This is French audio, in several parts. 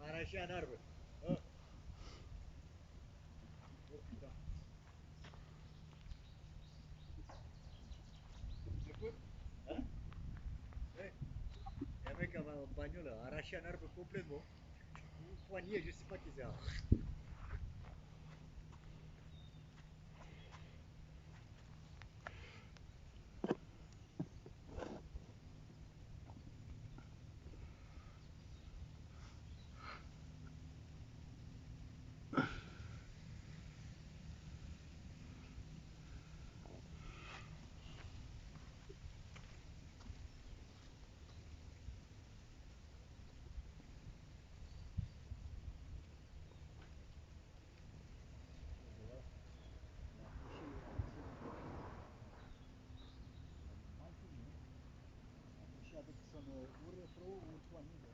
Arracher un arbre. Oh, oh putain. Écoute, hein? Ouais. Il y a un mec en bagnole a arraché un arbre complètement. Une poignée, je sais pas qui c'est. Voilà. Il a accroché du bois. Il a mal tourné. Il a accroché avec son ou rétro ou poignée de.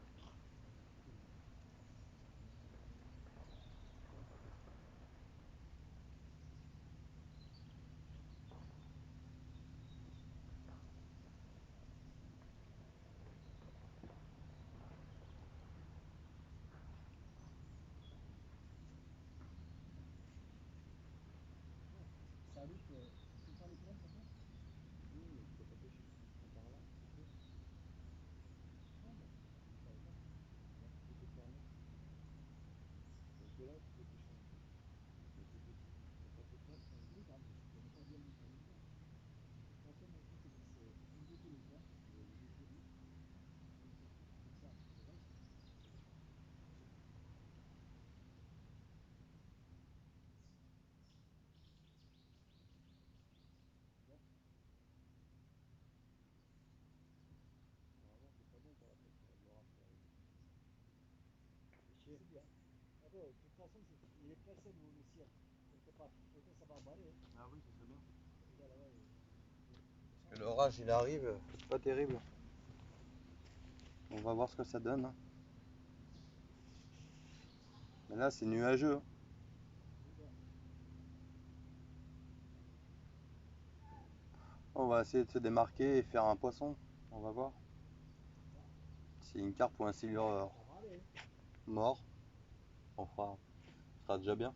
Ça arrive que tout le temps les problèmes comme ça. Oui, mais tu peux pas pêcher. Par là, c'est tout. Ah bon, je savais pas. Donc tu peux te fermer. Donc là, tu peux pêcher un peu. Mais c'est tout. C'est pas tout seul. Oui, pardon, je connais pas bien le mécanisme. Quand on m'a dit que c'est une de tous les temps, je dis, comme ça, c'est vrai. Bon, normalement, c'est pas bon pour la pêche. Le rat, c'est bien. Attends, de toute façon, il est percé le ciel. Quelque part. Peut-être ça va barrer. Ah oui, c'est très bien. Regarde là-bas. Parce que l'orage il arrive, c'est pas terrible. On va voir ce que ça donne, hein. Mais là c'est nuageux, hein. On va essayer de se démarquer et faire un poisson. On va voir. Si une carpe ou un silure mort, ce sera déjà bien.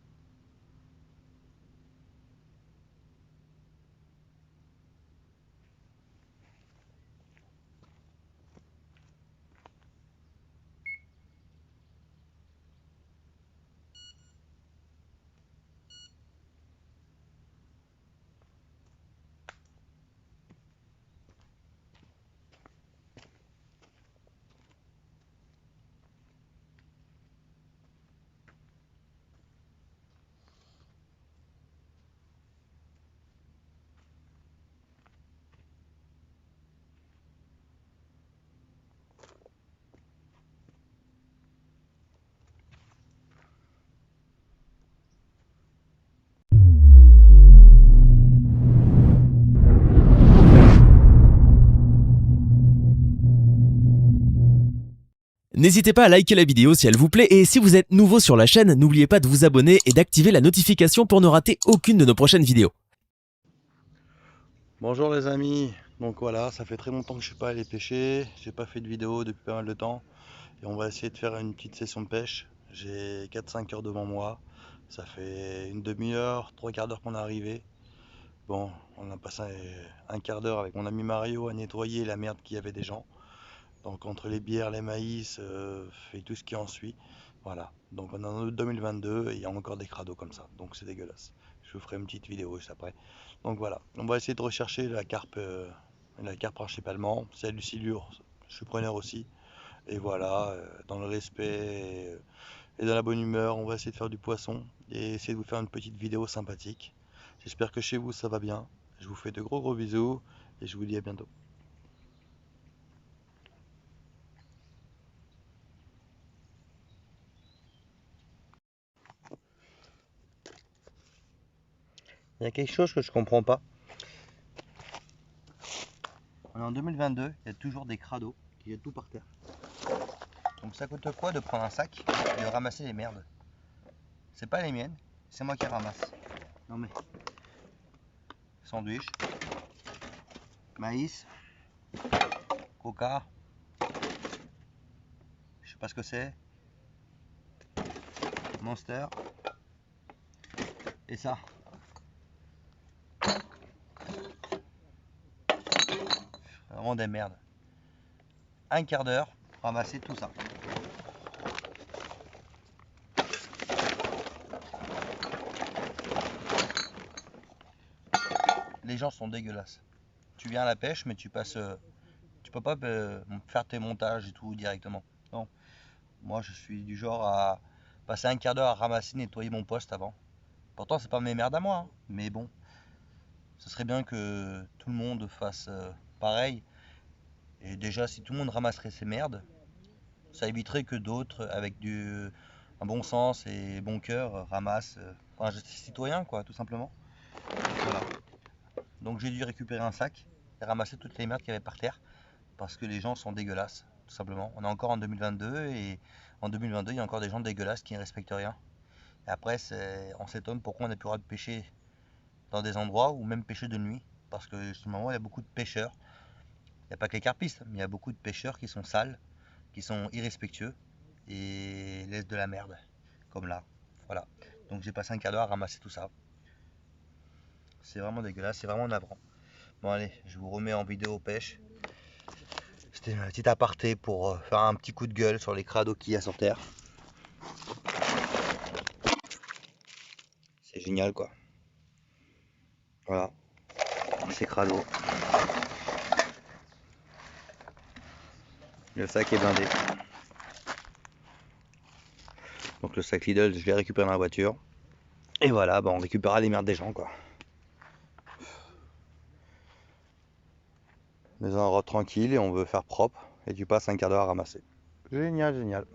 N'hésitez pas à liker la vidéo si elle vous plaît et si vous êtes nouveau sur la chaîne, n'oubliez pas de vous abonner et d'activer la notification pour ne rater aucune de nos prochaines vidéos. Bonjour les amis, donc voilà, ça fait très longtemps que je suis pas allé pêcher, j'ai pas fait de vidéo depuis pas mal de temps et on va essayer de faire une petite session de pêche. J'ai 4-5 heures devant moi, ça fait une demi-heure, 3 quarts d'heure qu'on est arrivé. Bon, on a passé un quart d'heure avec mon ami Mario à nettoyer la merde qu'il y avait des gens. Donc entre les bières, les maïs et tout ce qui en suit. Voilà, donc on est en 2022 et il y a encore des crados comme ça, donc c'est dégueulasse. Je vous ferai une petite vidéo juste après. Donc voilà, on va essayer de rechercher la carpe principalement, celle du silure, je suis preneur aussi. Et voilà, dans le respect et dans la bonne humeur, on va essayer de faire du poisson et essayer de vous faire une petite vidéo sympathique. J'espère que chez vous ça va bien. Je vous fais de gros gros bisous et je vous dis à bientôt. Il y a quelque chose que je comprends pas. On est en 2022, il y a toujours des crados qui jettent tout par terre. Donc ça coûte quoi de prendre un sac et de ramasser les merdes? C'est pas les miennes, c'est moi qui ramasse. Non mais, sandwich, maïs, coca, je sais pas. pas ce que c'est. Monster. Et ça. Vraiment des merdes. Un quart d'heure pour ramasser tout ça. Les gens sont dégueulasses. Tu viens à la pêche, mais tu passes, tu peux pas faire tes montages et tout directement. Non. Moi, je suis du genre à passer un quart d'heure à ramasser, nettoyer mon poste avant. Pourtant, c'est pas mes merdes à moi, hein. Mais bon, ce serait bien que tout le monde fasse pareil. Et déjà, si tout le monde ramasserait ses merdes, ça éviterait que d'autres, avec un bon sens et bon cœur, ramassent. Enfin, un geste citoyen, quoi, tout simplement. Voilà. Donc j'ai dû récupérer un sac et ramasser toutes les merdes qu'il y avait par terre parce que les gens sont dégueulasses, tout simplement. On est encore en 2022 et en 2022, il y a encore des gens dégueulasses qui ne respectent rien. Et après, on s'étonne pourquoi on n'a plus le droit de pêcher dans des endroits ou même pêcher de nuit parce que justement, il y a beaucoup de pêcheurs. Il n'y a pas que les carpistes, mais il y a beaucoup de pêcheurs qui sont sales, qui sont irrespectueux et laissent de la merde, comme là. Voilà. Donc j'ai passé un quart d'heure à ramasser tout ça. C'est vraiment dégueulasse, c'est vraiment navrant. Bon allez, je vous remets en vidéo pêche. C'était un petit aparté pour faire un petit coup de gueule sur les crados qu'il y a sur terre. C'est génial quoi. Voilà, ces crados. Le sac est blindé. Donc le sac Lidl, je l'ai récupéré dans la voiture. Et voilà, on récupérera les merdes des gens quoi. On est dans un road tranquille et on veut faire propre. Et tu passes un quart d'heure à ramasser. Génial, génial.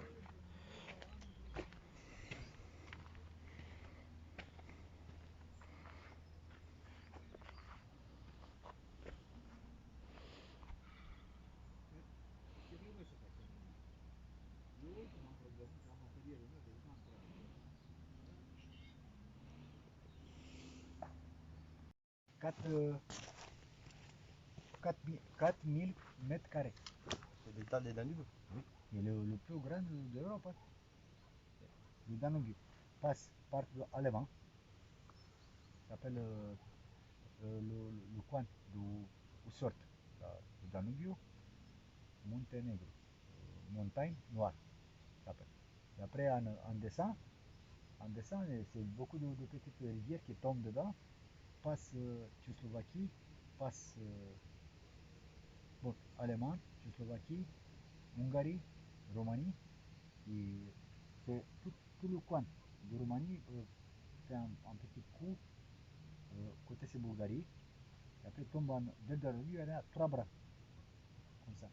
Quatre mille mètres carrés. C'est des tas des Danube. Oui. Et le plus grand d'Europe. Hein. Le Danube passe par allemand. Ça s'appelle le coin d'où sort le Danube, Monténégro, montagne noire. Ça s'appelle. Et après, en descend, c'est beaucoup de petites rivières qui tombent dedans, passe Tchécoslovaquie, passe bon, Allemagne, Tchécoslovaquie, Hongrie, Roumanie, et c'est tout le coin de Roumanie fait un petit coup côté c'est Bulgarie, et après tombe dedans le rivière, il y a trois bras, comme ça.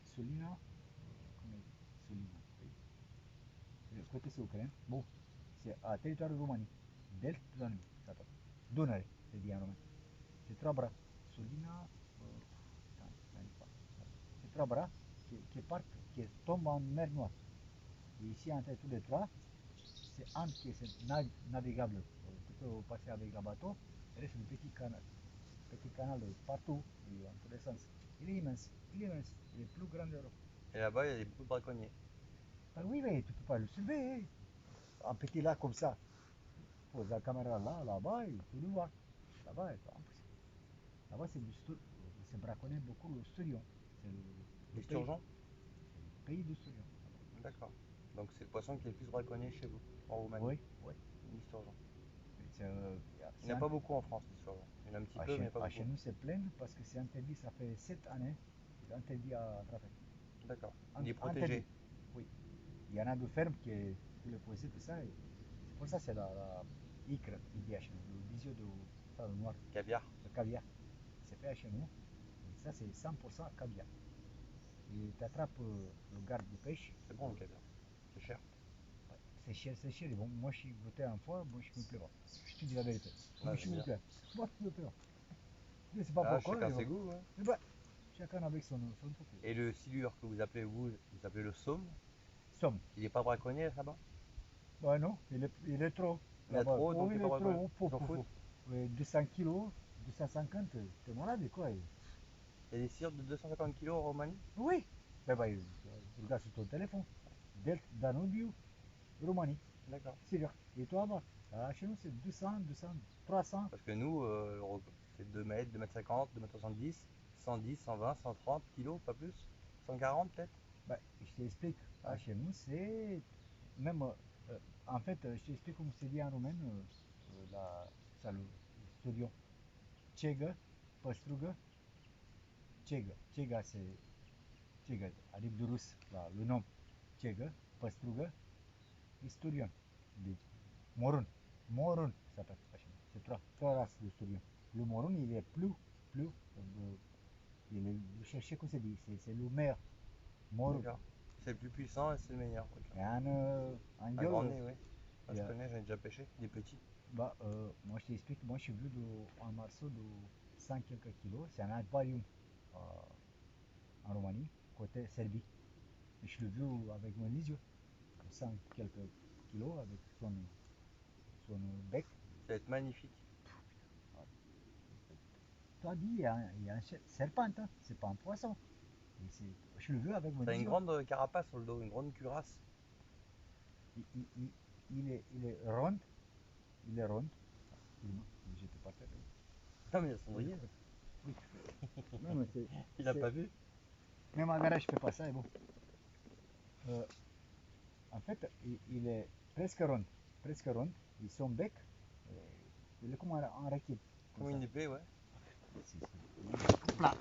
Solina, comment il dit Solina, oui. Et côté c'est Ukraine, bon, c'est à territoire de Roumanie, Delt Danube, ça s'appelle. Dunăre, c'est dit en roumain. C'est trois bras. Solina, c'est trois bras qui partent, qui tombent en mer Noire. Et ici, entre tous les trois, c'est un qui est navigable. Tu peux passer avec un bateau. Et là, c'est petit canal partout, et en tous les sens. Il est immense, il est immense. Il est plus grand d'Europe. Et là-bas, il y a beaucoup de braconniers. Ben oui, mais tu peux pas le soulever. Hein. Un petit lac comme ça. Tu poses la caméra là, là-bas, et tu le vois. Là-bas, là-bas c'est braconner beaucoup le sturgeon. C'est Les sturgeons. le pays du sturgeon. D'accord. Donc c'est le poisson qui est le plus braconné chez vous, en Roumanie. Oui, oui. Les sturgeons. Il n'y en a C'est pas beaucoup en France, les sturgeons. Il y en a un petit peu, mais il n'y en a pas chez beaucoup. nous, c'est plein parce que c'est interdit, ça fait 7 années. C'est interdit à attraper. D'accord. Il est Interdit. protégé. Oui. Il y en a de fermes qui tous les poissons, tout ça. C'est pour ça que c'est la icre, il dit à chez nous, le bisou de ça, le noir, Caviar. le caviar. C'est fait à chez nous. Et ça, c'est 100% caviar. Et tu attrapes le garde de pêche. C'est bon le caviar. C'est cher. Ouais, c'est cher, c'est cher. Et bon, moi, je suis goûté une fois, moi, je me plais pas. Je te dis la vérité. Moi, Ouais, je j'aime me bien. plais. Moi, je me plais pas. Je ne sais pas Ah, pourquoi. chacun ses goûts. Hein. Mais bah, chacun avec son truc. Et le silure que vous appelez le saume, Somme. il n'est pas braconnier là-bas. Bah non, il est trop. Il y en a Là-bas. trop, Oh, donc il il n'est pas est trop. braconnier. Oh, Ils s'en foutent. 200 kilos, 250, t'es malade quoi. Il y a des cires de 250 kg en Roumanie. Oui. Ben bah, regarde sur ton téléphone. Danubiu, Roumanie. D'accord. Sigur. Et toi, bah, chez nous, c'est 200, 200, 300. Parce que nous, c'est 2 mètres, 2 mètres 50, 2 mètres 70, 110, 120, 130 kilos, pas plus. 140 peut-être. Bah, je t'explique. Ouais. Chez nous, c'est même. En fait, je t'explique comme c'est dit en roumain. Ça, le studio. Cegă, păstrugă, cegă. Cega c'est cegă, adică de rus, le nom. Cegă, păstrugă, isturion. De morun. Morun s'appelle. C'est trois races de sturion. Le morun, il est plus, il est, je cherchais comment c'est dit, c'est le meilleur. Morun. D'accord. C'est le plus puissant et c'est le meilleur. Ok. Et en Un gueule, grand nez, oui. Moi, il y je a, connais, j'en ai déjà pêché, des petits. bah, moi je t'explique, moi je suis venu un morceau de 100 quelques kilos, c'est un aquarium en Roumanie, côté Serbie. Et je l'ai vu avec mon yeux, 100 quelques kilos avec son bec. Ça va être magnifique. Toi dit, il y a un serpent, hein, c'est pas un poisson. Je l'ai vu avec mon Ça a une yeux. grande carapace sur le dos, une grande cuirasse. Il est rond, il est rond. Excuse-moi, j'étais pas tête. Non, mais il y a Cendrier. Oui. Non, mais Il a pas vu. même en garage, je fais pas ça, et bon. En fait, il est presque rond. Presque rond. Et son bec, il est comme un raquette. Comme une épée, ouais. Plat.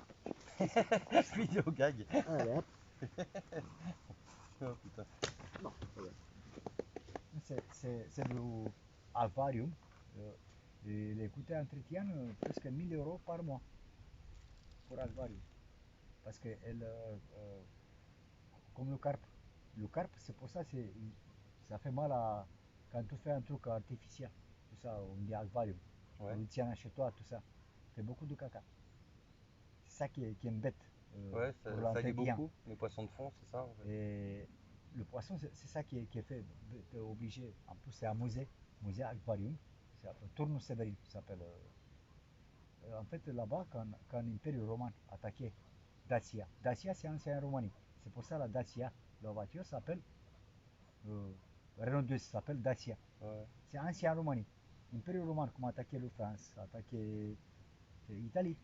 Vidéo gag. Allez, hop. Oh putain. Non, c'est du alvarium. Et les coûts entretien presque 1000 euros par mois pour alvarium. Parce que comme le carpe. Le carpe, c'est pour ça, ça fait mal quand tu fais un truc artificiel. Tout ça, on dit alvarium. Ouais. On le tient chez toi, tout ça. Fait beaucoup de caca. C'est ça qui embête Ouais, pour ça lit l'entretien. beaucoup. Les poissons de fond, c'est ça en fait. Et le poisson, c'est ça qui est fait. Tu es obligé. En plus, c'est un musée aquarium. C'est un Tournus Severin, ça s'appelle. En fait, là-bas, quand l'Impérium romain attaquait Dacia, Dacia c'est ancien Roumanie. C'est pour ça la Dacia, la voiture s'appelle Renault 2 s'appelle Dacia. Ouais. C'est ancien Roumanie. L'Impérium romain, comme attaqué la France, attaqué l'Italie,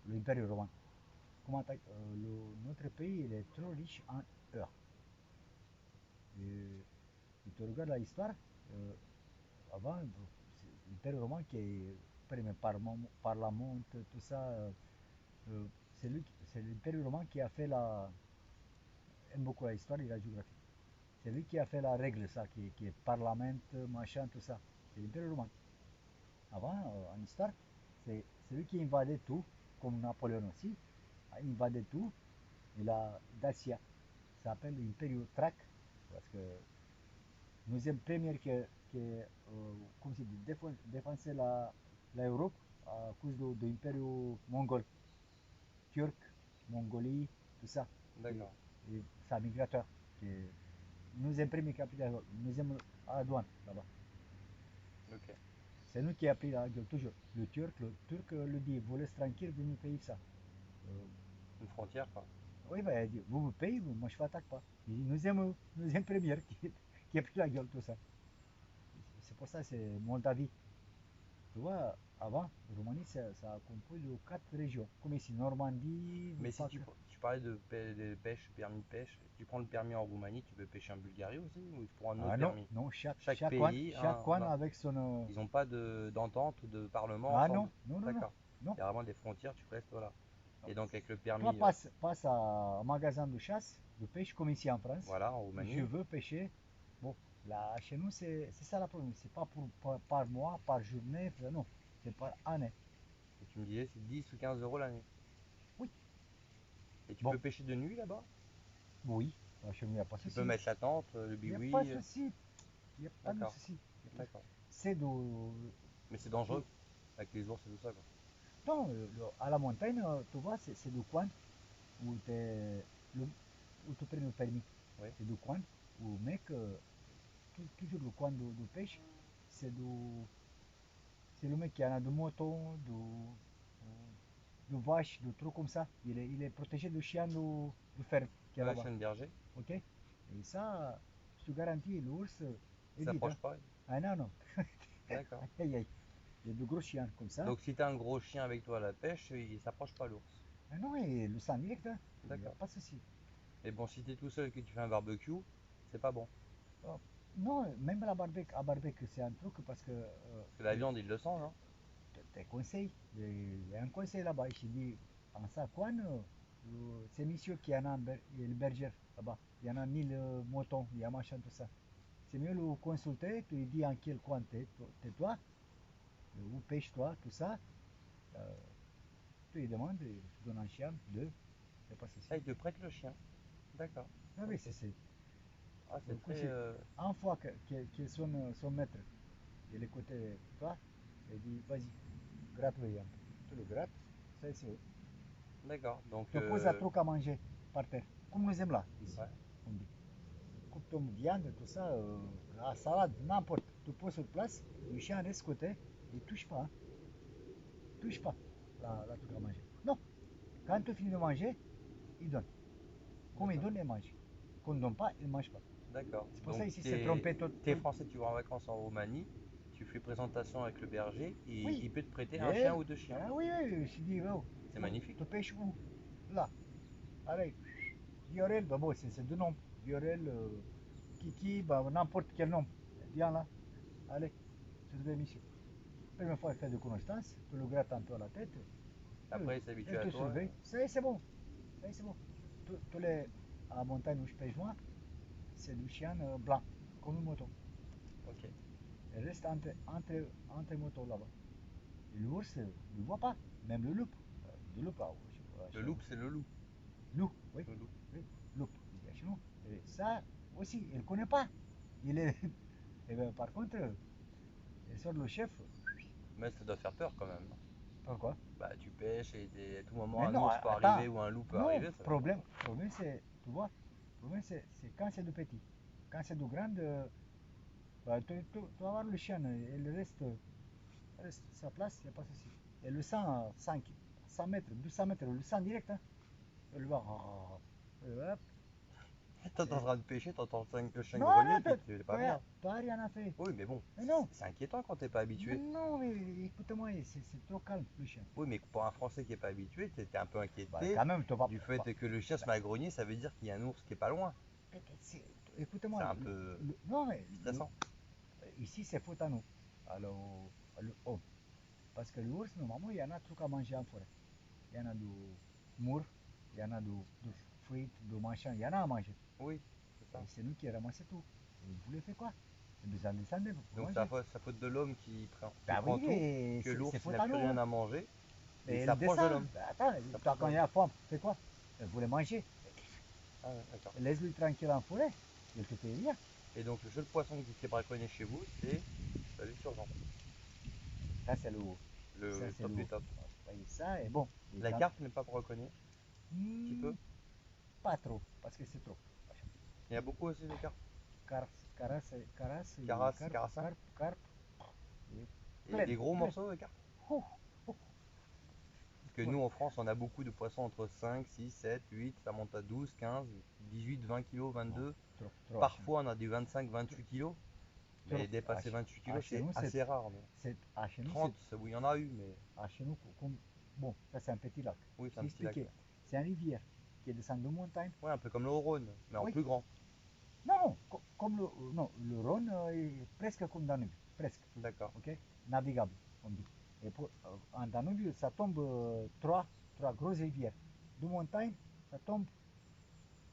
l'Impérium romain. Notre pays il est trop riche en or. Et tu regardes l'histoire, avant, l'Impérium romain qui est premier parlement, tout ça, c'est l'Impérium romain qui a fait aime beaucoup l'histoire et la géographie. C'est lui qui a fait la règle, ça, qui est parlement, machin, tout ça. C'est l'Impérium romain. Avant, en histoire, c'est lui qui invadait tout, comme Napoléon aussi, a invadé tout. Il a Dacia, ça s'appelle l'Imperium Trac, parce que nous sommes premiers comme c'est dit, défenser l'Europe à cause de l'Imperium mongol, turc, Mongolie, tout ça. D'accord. Et ça migrateur. Nous sommes premiers capitales, nous sommes à la douane là-bas. Ok. C'est nous qui avons pris la gueule toujours. Le turc le dit, vous laissez tranquille, vous nous payez ça. Une frontière quoi. Oui, ben, elle dit, vous me payez, moi je ne attaque pas. Il dit, nous sommes premiers qui a pris la gueule, tout ça. C'est pour ça, c'est Moldavie. Tu vois, avant, Roumanie, ça a composé de 4 régions. Comme ici, Normandie, Mais si tu parlais de pêche, permis de pêche, tu prends le permis en Roumanie, tu peux pêcher en Bulgarie aussi ou tu prends un autre Ah non, permis? non, Chaque pays, chaque coin non. avec son. Ils n'ont pas d'entente de parlement Ah ensemble. non, non, non, non, D'accord. non. Il y a vraiment des frontières, tu restes voilà. Non. Et donc avec le Toi, permis, passe à un magasin de chasse, de pêche, comme ici en France. voilà, en Je Roumanie, veux pêcher. Bon, là, chez nous, c'est ça la problème. C'est pas par mois, par journée, non. C'est par année. et tu me disais c'est 10 ou 15 euros l'année. Oui. Et tu Bon, peux pêcher de nuit là-bas? oui. Chez nous, il n'y a pas de Tu peux souci. mettre la tente, le Il n'y a pas de biwi. souci. Il n'y a pas de D'accord, souci. d'accord. C'est de. Mais c'est dangereux avec les ours et tout ça quoi. Non, à la montagne, tu vois, c'est du coin où, où tu prends le permis. Oui. C'est du coin où, mec, toujours le coin de pêche, c'est le mec qui a de moutons, de vaches, de trucs comme ça. Il est protégé du chien de ferme qui est Ouais, là-bas. chêne berger. Ok? Et ça, je te garantis, l'ours Il évite. s'approche Hein. pas. Ah non, non. D'accord. Aïe, aïe. Il y a de gros chiens comme ça. Donc si t'as un gros chien avec toi à la pêche, il s'approche pas l'ours. Ah non, et le sang direct, hein. Il n'y a D'accord. pas de souci. Mais bon, si t'es tout seul et que tu fais un barbecue, c'est pas bon. Oh, non, même à barbecue, c'est un truc parce que Parce que la viande, il le sent, non? des conseils. Il y a un conseil là-bas. Je dis, en Sacoine, c'est monsieur qui en a le berger là-bas. Il y en a 1000 moutons, il y a machin, tout ça. C'est mieux le consulter, tu lui dis en quel coin t'es toi, où pêche-toi, tout ça. Euh, tu lui demandes, et tu donnes un chien, deux, c'est pas Ah, ceci. il te prête le chien. D'accord. Ah oui, Ok. c'est Ah, le c'est très... conseil. Une fois que son maître, il est côté de toi, il dit, vas-y, gratte-le un peu. Tu le grattes, ça c'est eux. D'accord. Donc, Tu poses un truc à manger par terre, comme nous aimons là, ici, ouais. on dit. Coupe ton viande, tout ça, la salade, n'importe. Tu poses sur place, le chien reste côté, il touche pas, hein. Touche pas la truc à manger. Non, quand tu finis de manger, il donne. Comme il D'accord. donne, il mange. Quand il ne donne pas, il ne mange pas. D'accord. C'est pour ça Donc, ici, c'est trompé. t'es français, tu vas en vacances en Roumanie, tu fais présentation avec le berger, et Oui, il peut te prêter un chien elle, ou deux chiens. ah oui, oui, je dis, oh, C'est magnifique. tu pêches où? Là. Allez, Viorel, bah bon, c'est deux noms. Viorel, Kiki, bah, n'importe quel nom. Viens là. Allez, je te vais mission. Première fois, il fait de connaissances, tu le grattes un peu à la tête, Après, il s'habitue il à te toi. surveille. C'est bon. C'est bon. Tous les, à la montagne où je pêche moi, c'est du chien blanc, comme une moto. Ok. Il reste entre motos là-bas. Et l'ours, il ne voit pas. Même le loup. Le loup, là, Le chez loup, nous. c'est le loup. Loup, oui. Le loup. Oui, loup, il dit chez nous. Et ça aussi, il ne connaît pas. Il est... Et bien, par contre, il sort le chef. Mais ça doit faire peur quand même. Pourquoi? Bah, tu pêches et à tout moment Mais un non, ours peut attends. arriver ou un loup peut Non, arriver, ça fait peur. problème c'est, tu vois, problème c'est quand c'est du petit. Quand c'est du grand, bah, tu vas voir le chien, il reste sa place, il n'y a pas de souci. Et le sang, 100 mètres, 200 mètres, le sang direct, hein. Il va, hop, T'es en et- train de pêcher, t'entends le chien non, grogner, non, t'es pas bien. t'as rien à faire. Oui, mais bon, Mais non, c'est inquiétant quand t'es pas mais habitué. non, mais écoute-moi, c'est trop calme, le chien. Oui, mais pour un Français qui est pas habitué, t'es un peu Bah, inquiété quand même, tu vas, du fait bah, que le chien se bah, met à grogner, ça veut dire qu'il y a un ours qui est pas loin. écoute-moi, C'est un peu non, mais stressant. ici c'est faute à nous, alors, le homme. Parce que l'ours, normalement, il y en a truc à manger en forêt. Il y en a du mour, il y en a du fruits, du machin, il y en a à manger. Oui, c'est Et ça. c'est nous qui ramassons tout. Et vous voulez faire quoi? C'est besoin de descendre pour Donc manger. c'est la faute de l'homme qui Bah prend oui, tout, mais que c'est l'ours il faute n'a à plus nous, rien hein. à manger, et il Mais elle s'approche de descend. l'homme. Bah, attends, Il s'approche de quand il y l'homme. a faim, fait quoi? Elle voulait manger. Ah ouais, d'accord. Laisse-lui tranquille en forêt. Il te fait rien. Et donc le seul poisson qui s'est braconné chez vous, c'est la lutte urgente. Ça, c'est le haut. Ça, Le c'est top le du haut. top. Et ça est bon. Et La quand... carpe n'est pas braconnée, un petit peu. pas trop, parce que c'est trop. Il y a beaucoup aussi de carpes. Carasse et Carasse, carassin. carpe. Et Et des pleine, gros pleine. morceaux de carpe. Ouh, ouh. Parce que Ouais. nous en France, on a beaucoup de poissons entre 5, 6, 7, 8, ça monte à 12, 15, 18, 20 kilos, Non, 22. trop chez nous. Parfois, on a du 25, 28 kilos. Trop. Mais dépasser 28 kilos, Chez c'est nous, assez rare. Mais chez nous, 30, oui, il y en a eu, mais chez nous, comme, bon, ça c'est un petit lac. oui, c'est Je un vais petit lac. expliquer. Ouais, C'est une rivière qui descend de montagne. ouais, un peu comme le Rhône, mais en Oui. plus grand. Non, non, comme le, non, le Rhône est presque comme Danube. Presque. D'accord. Ok? Navigable, on dit. Et en Danube, ça tombe trois grosses rivières. De montagne, ça tombe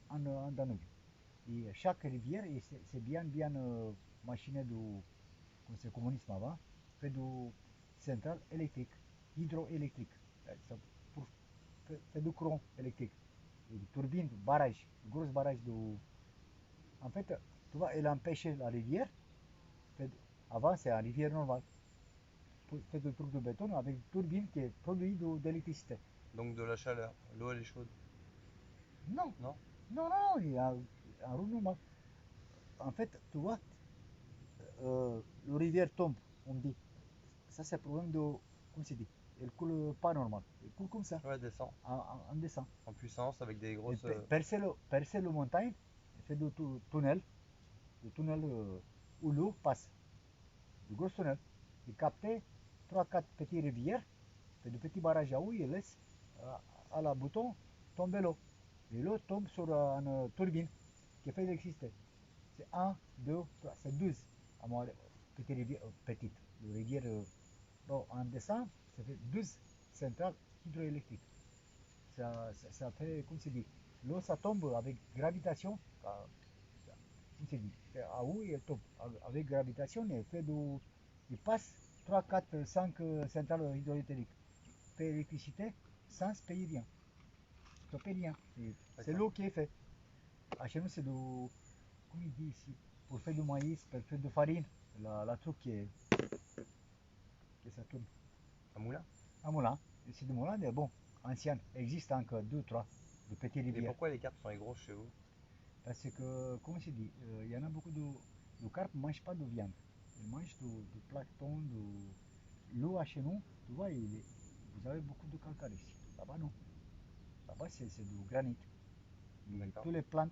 en Danube. Et chaque rivière, c'est bien machiné comme c'est le communisme avant, fait du centrale électrique, hydroélectrique. Pour faire du courant électrique. Et des turbines, barrages, de grosses barrages de. En fait, tu vois, elle empêchait la rivière. Fait, avant, c'est une rivière normale. Fait des trucs de béton avec une turbine qui produit de l'électricité. Donc de la chaleur. L'eau, elle est chaude. Non, Non? non, il y a un route normal. En fait, tu vois, le rivière tombe, on dit. Ça, c'est le problème de, comment c'est dit, elle coule pas normal. Elle coule comme ça, Ouais, descend. en descend. En puissance avec des Et grosses. percer le montagne, fait le tunnel où l'eau passe, le gros tunnel. Il captait 3-4 petites rivières, fait de petits barrages à eau, il laisse à la bouton tomber l'eau. Et l'eau tombe sur une turbine qui fait l'électricité. C'est 1, 2, 3, c'est 12 à moi, petites rivières, petites, les rivières, bon, en décembre, ça fait 12 centrales hydroélectriques. Ça fait, comme c'est dit, l'eau ça tombe avec gravitation, comme c'est dit, à où elle tombe, avec gravitation, il passe 3, 4, 5 centrales hydrauliques, paye l'électricité sans payer rien. Tu ne payes rien, c'est l'eau qui est faite. Chez nous, c'est de, comme il dit ici, pour faire du maïs, pour faire de farine, la truc qui ça tourne. Un moulin? Un moulin, c'est du moulin, mais bon, ancien, existe encore 2, 3, de petites Et rivières. pourquoi les carpes sont grosses chez vous? Parce que, comme je dis, il y en a beaucoup de carpes ne mangent pas de viande. Ils mangent du plancton, de l'eau à chez nous. Tu vois, vous avez beaucoup de calcaire ici. Là-bas, non. Là-bas, c'est du granit. Et toutes les plantes,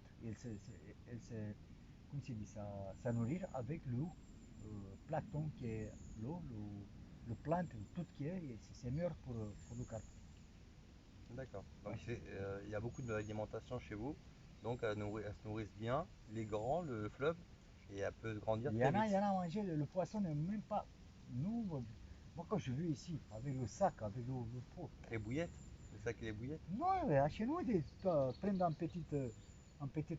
comme je dis, ça nourrit avec l'eau, plancton qui est l'eau, le plante, tout qui est, c'est meilleur pour le carpe. D'accord. Donc Ouais. il y a beaucoup d'alimentation chez vous. Donc elles se nourrissent bien, les grands, le fleuve, et elle peut grandir très vite. Il y en a à manger, le poisson n'est même pas. Nous, moi quand je vis ici, avec le sac, avec le pot. Les bouillettes, le sac et les bouillettes. Non, mais chez nous, tu prends un petit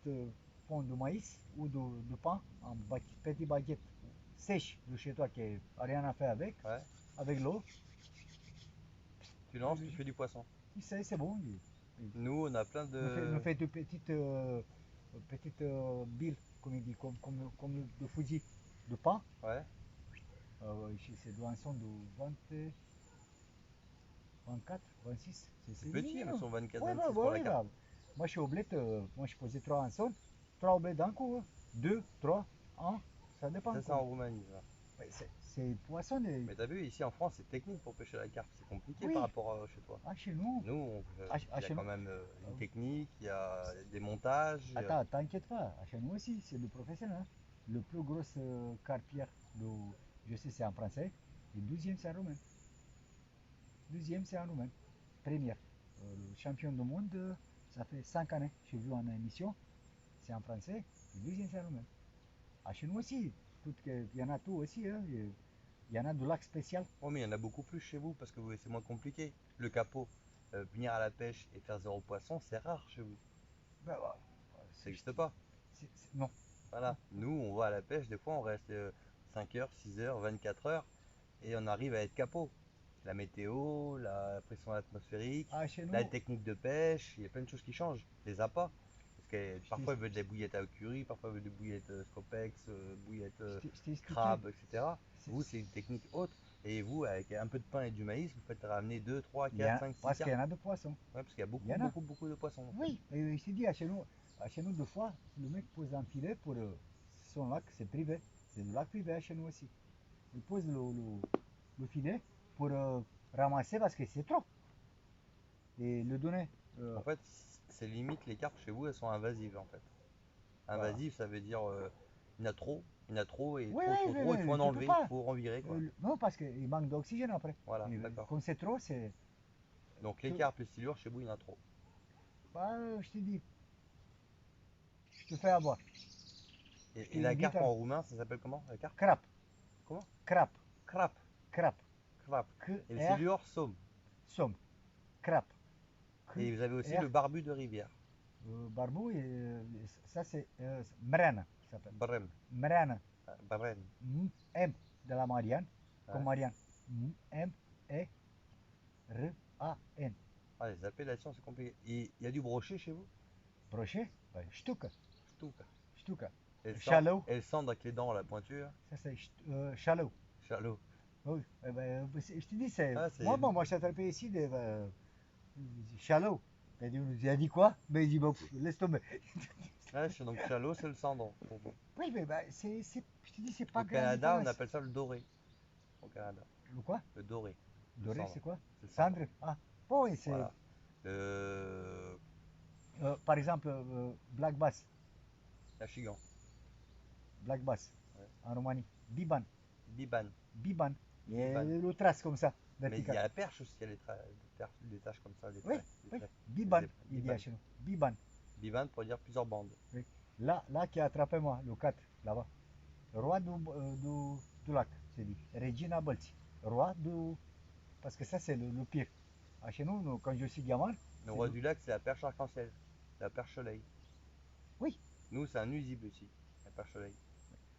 pont de maïs ou de pain, un petit baguette sèche de chez toi qui n'a rien à faire Ouais. avec l'eau. Tu lances, tu fais du poisson. C'est bon. Nous, on a plein On de... fait de petites billes, comme il dit, comme de Fuji, de pain. Ouais. C'est de son de 20, 24, 26. C'est petit, mais sont 24, Ouais, 26 pour la carte. moi je suis au bled, moi je posais 3 en son, 3 au bled d'un coup, 2, 3, 1, ça dépend. Ça, c'est en Roumanie. Ça. Ouais, c'est poisson. Mais t'as vu, ici en France, c'est technique pour pêcher la carpe. C'est compliqué Oui, par rapport à chez toi. chez nous. Nous, il y a Chez quand nous. même une technique, il y a des montages. Attends, t'inquiète pas, chez nous aussi, c'est le professionnel. Hein. Le plus gros carpière, je sais c'est en français, le 12e c'est en roumain. 12e c'est en roumain. Première. Le champion du monde, ça fait 5 années, j'ai vu en émission, c'est en français, le 12e c'est en roumain. Chez nous aussi, il y en a tout aussi, hein. Il y en a de lac spécial. Oh, mais il y en a beaucoup plus chez vous parce que c'est moins compliqué. Le capot, venir à la pêche et faire zéro poisson, c'est rare chez vous. Ben, Ça n'existe pas. non. Voilà. Nous, on va à la pêche, des fois, on reste 5 heures, 6 heures, 24 heures et on arrive à être capot. La météo, la pression atmosphérique, Chez la nous, technique de pêche, il y a plein de choses qui changent. Les appâts. Parce que je parfois, ils veulent des bouillettes à curry, parfois, ils veulent des bouillettes scopex, bouillettes t'ai expliqué. crabe, etc. C'est- Vous, c'est une technique haute. Et vous, avec un peu de pain et du maïs, vous faites ramener 2, 3, Il y 4, a, 5, 6 parce qu'il carpes. y en a de poissons. Ouais, parce qu'il y a Il y beaucoup, en a. beaucoup, beaucoup de poissons. En fait. Oui, et je t'ai dit, chez nous, deux fois, le mec pose un filet pour son lac, c'est privé. C'est le lac privé chez nous aussi. Il pose le filet pour ramasser parce que c'est trop. Et le donner. En fait, c'est limite, les carpes chez vous, elles sont invasives en fait. Voilà. Invasive, ça veut dire il y en a trop et Oui, trop, trop, oui, trop, il faut en tu peux enlever, il pas. faut en virer quoi. Non, parce qu'il manque d'oxygène après. Voilà, Et, d'accord. quand c'est trop, c'est. Donc les carpes, les silures, chez vous, il y en a trop. Bah, je te dis, je te fais avoir. Je Et la t'invite carpe à. en roumain, ça s'appelle comment? La carpe? Crap, Comment? crap, Crap. crap. Crap. Et le K-R, silure, somme. somme. Crap. Et vous avez aussi K-R, le barbu de rivière. barbou, ça c'est mrena, ça s'appelle. Brem. Mrena. Brem. M de la Marianne, comme Ouais. Marianne. M-E-R-A-N. Ah, les appellations, c'est compliqué. Et il y a du brochet chez vous? Brochet, Stuka. Stuka. Stuka. Et Shallow, le cendre avec les dents, la pointure. ça c'est shallow. Chalot. Oui, je te dis, c'est. Ah, Moi, je suis attrapé ici de shallow. Il a dit quoi? Mais il dit, bon, laisse tomber. Ouais, donc chalot, c'est le cendre pour vous. Oui, mais je te dis, c'est pas Au grand Canada, on différence. appelle ça le doré. Au Canada. Le quoi? Le doré. Le Doré, cendre. c'est quoi? C'est le cendre. Cendre. Ah, bon, oui, c'est. Voilà. Le... Par exemple, Black Bass. Achigan. Black Bass, Ouais. en Roumanie. Biban, Biban. Biban. Il y a Biban. le trace comme ça, Mais il y vertical. a la perche aussi, il y a des taches comme ça, des Oui, traits. oui. Biban, il dit Biban. à chez nous. Biban. Biban pour dire plusieurs bandes. Oui. Là qui a attrapé moi, le 4, là-bas. Roi du lac, c'est dit. Regina Bălții. Roi du. Parce que ça, c'est le pire. À chez nous, quand je suis gamin. Le roi du lac, c'est la perche arc-en-ciel, la perche soleil. Oui, Nous, c'est un nuisible aussi, la perche soleil.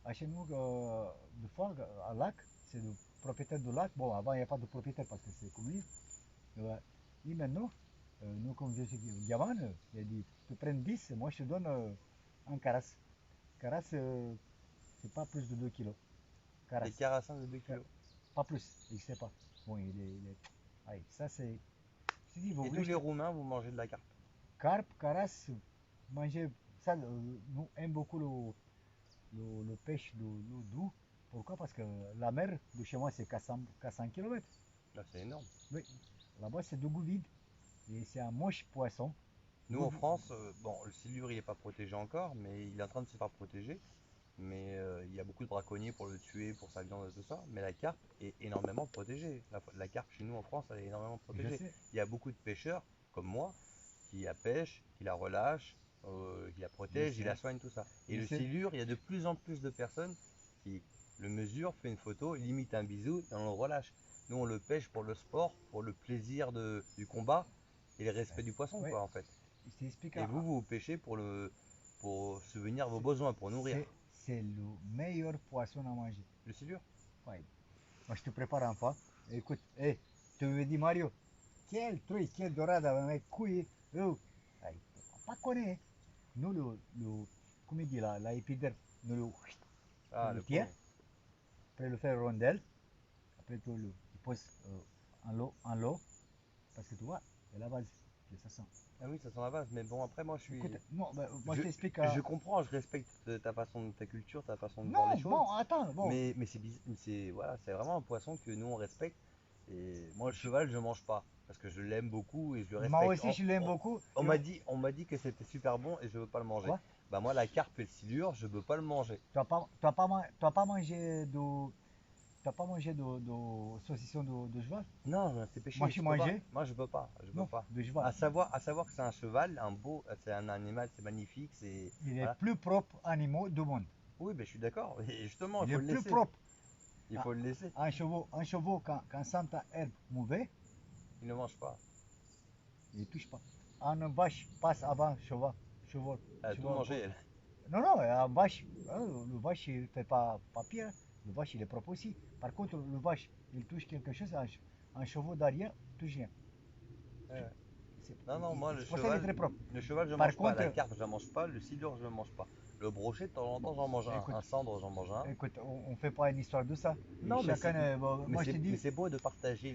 à chez nous, des fois, à lac, c'est le propriétaire du lac. Bon, avant, il n'y a pas de propriétaire parce que c'est communiste. Et maintenant, nous, comme je suis gamin, il a dit tu prends 10, moi je te donne un carasse. Carasse, c'est pas plus de 2 kilos. Des Carasse. carassins de 2 kilos. Pas plus, il ne sait pas. Bon, Aïe, ça c'est. Je dis, vous Et voulez, tous les Roumains, vous mangez de la carpe. carpe, carasse, manger. Ça, nous aimons beaucoup le pêche, le doux. Pourquoi? Parce que la mer de chez moi c'est 400 km. Là, c'est énorme. Oui. Là-bas c'est de goût vide. Et c'est un moche poisson. Nous, en France, bon, le silure, il n'est pas protégé encore, mais il est en train de se faire protéger. Mais il y a beaucoup de braconniers pour le tuer, pour sa viande et tout ça. Mais la carpe est énormément protégée. La carpe chez nous en France, elle est énormément Je protégée. sais. Il y a beaucoup de pêcheurs, comme moi, qui la pêchent, qui la relâchent, qui la protègent, sais. qui la soignent, tout ça. Et Je le sais. silure, il y a de plus en plus de personnes qui le mesurent, fait une photo, limite un bisou et on le relâche. Nous, on le pêche pour le sport, pour le plaisir du combat et le respect du poisson, Ouais. quoi, en fait. Je t'explique. Et vous pêchez pour subvenir vos besoins, pour nourrir. C'est le meilleur poisson à manger. Le silure? Ouais. Moi je te prépare un fois. Écoute, tu me dis Mario, quel truc, quel dorade avec couille. Aïe, pas connaître. Nous, comment il dit la épiderme, nous Ah, le le tient, plomb. après le faire rondelle, après tu poses en l'eau, parce que tu vois, c'est la base que ça sent. Ah oui, ça sent la base, mais bon, après, moi, je suis. Écoute, moi je t'explique. Je comprends, je respecte ta façon, ta culture, ta façon de voir les Non, choses, bon, attends, bon. mais voilà, c'est vraiment un poisson que nous on respecte. Et moi, le cheval, je mange pas parce que je l'aime beaucoup et je le Moi respecte. aussi, je l'aime beaucoup. On m'a dit que c'était super bon et je veux pas le manger. Quoi? Bah moi, la carpe et le silure, je veux pas le manger. Tu n'as pas mangé de saucisson de cheval? Non, c'est péché, Moi, je je peux pas. mangeais. Moi, je peux pas, je peux Non, pas. de cheval. À savoir que c'est un cheval, un beau, c'est un animal, c'est magnifique, c'est Il est voilà. plus propre animal du monde. Oui, mais je suis d'accord. Et justement, il Il faut est le plus laisser. propre. Il faut le laisser. Un chevaux quand sent ta herbe mauvaise, Il ne mange pas. il ne touche pas. Un vache passe avant cheval. Elle a tout mangé, elle. Non, un vache, le vache il ne fait pas pire. Le vache il est propre aussi. Par contre, le vache il touche quelque chose, un chevaux derrière touche rien. Ouais. C'est Non, moi, c'est pour ça qu'il est très propre. le cheval, je Par mange pas. contre, La carpe, je la mange pas. Le silure, je le mange pas. Le brochet, de temps en temps, j'en mange un. écoute, Un cendre, j'en mange un. écoute, on ne fait pas une histoire de ça. Et Non, mais chacun, moi je te mais dis, c'est beau de partager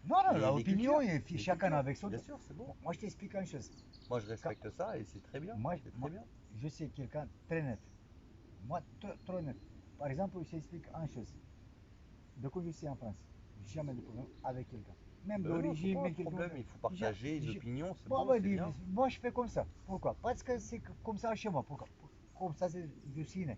non, les l'opinion, cultures. et Les chacun cultures. avec son. Bien sûr, c'est beau. Moi je t'explique une chose. Moi, je respecte ça et c'est très bien. Moi, C'est très moi, bien. je suis quelqu'un très net. Moi, trop net. Par exemple, je t'explique une chose. De quand je suis en France, jamais de problème avec quelqu'un. Même Ben non, faut d'origine, pas mais de quelqu'un. problème. Il faut partager les opinions, c'est Bon, beau, c'est bien. moi je fais comme ça. Pourquoi? Parce que c'est comme ça chez moi. Pourquoi? Comme ça, je suis né.